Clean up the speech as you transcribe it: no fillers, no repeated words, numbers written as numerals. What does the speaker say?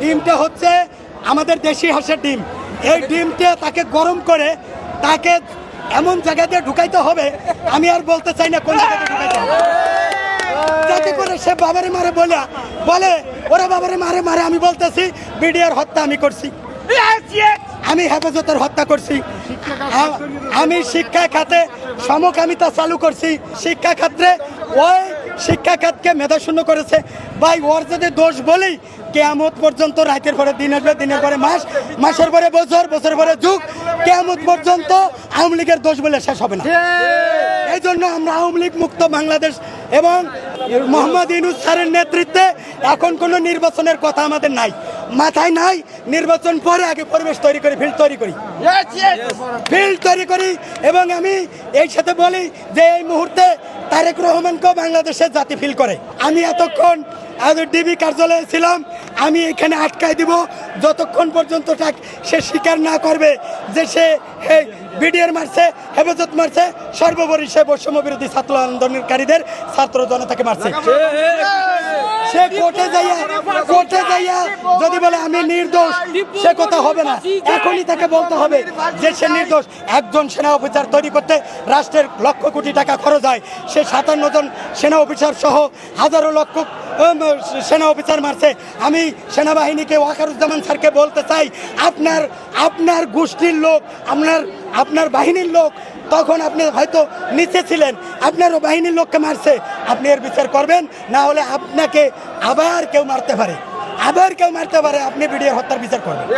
ডিমটা হচ্ছে আমাদের দেশি হাঁসের ডিম। এই ডিমটা তাকে গরম করে তাকে এমন জায়গাতে ঢুকাইতে হবে, আমি আর বলতে চাই না কোন জায়গাতে ঢুকাইতে হবে, যাতে করে সে বাবারে মারে বলে ওরা বাবারে মারে মারে। আমি বলতেছি বিডিআর হত্যা আমি করছি, আমি হেফাজতের হত্যা করছি, আমি শিক্ষা খাতে সমকামিতা চালু করছি, শিক্ষা খাতে ওই শিক্ষা খাতকে মেধাশূন্য করেছে। ভাই ওর যদি দোষ বলি কেয়ামত পর্যন্ত, রাতের পরে দিন আসবে, দিনের পরে মাস, মাসের পরে বছর, বছরের পরে যুগ, কেয়ামত পর্যন্ত আওয়ামী লীগের দোষ বলে শেষ হবে না। এই জন্য আমরা আওয়ামী লীগ মুক্ত বাংলাদেশ এবং মোহাম্মদ ইউনূস স্যারের নেতৃত্বে এখন কোনো নির্বাচনের কথা আমাদের নাই, মাথায় নাই। নির্বাচন পরে আগে পরিবেশ তৈরি করি, ফিল্ড তৈরি করি। এবং আমি এই সাথে বলি যে এই মুহূর্তে তারেক রহমানকেও বাংলাদেশের জাতি ফিল করে। আমি এতক্ষণ ডিবি কার্যালয়ে ছিলাম, আমি এখানে আটকায় দিব যতক্ষণ পর্যন্ত সে স্বীকার না করবে যে সে বিডিআর মারছে, হেফাজত মারছে, সর্বোপরি সে বৈষম্য বিরোধী ছাত্র আন্দোলনকারীদের ছাত্র জনতাকে মারছে। সে কোর্টে যাইয়া যদি বলে আমি নির্দোষ, সে কথা হবে না। এখনই তাকে বলতে হবে যে সে নির্দোষ। একজন সেনা অফিসার তৈরি করতে রাষ্ট্রের লক্ষ কোটি টাকা খরচ হয়, সে 57 জন সেনা অফিসার সহ হাজারো লক্ষ সেনা অফিসার মারছে। আমি সেনাবাহিনীকে ওয়াকারুজ্জামান স্যারকে বলতে চাই, আপনার গোষ্ঠীর লোক, আপনার বাহিনীর লোক, তখন আপনি হয়তো নিচে ছিলেন, আপনারও বাহিনীর লোককে মারছে, আপনি এর বিচার করবেন। না হলে আপনাকে আবার কেউ মারতে পারে, আপনি বিডিআর হত্যার বিচার করবেন।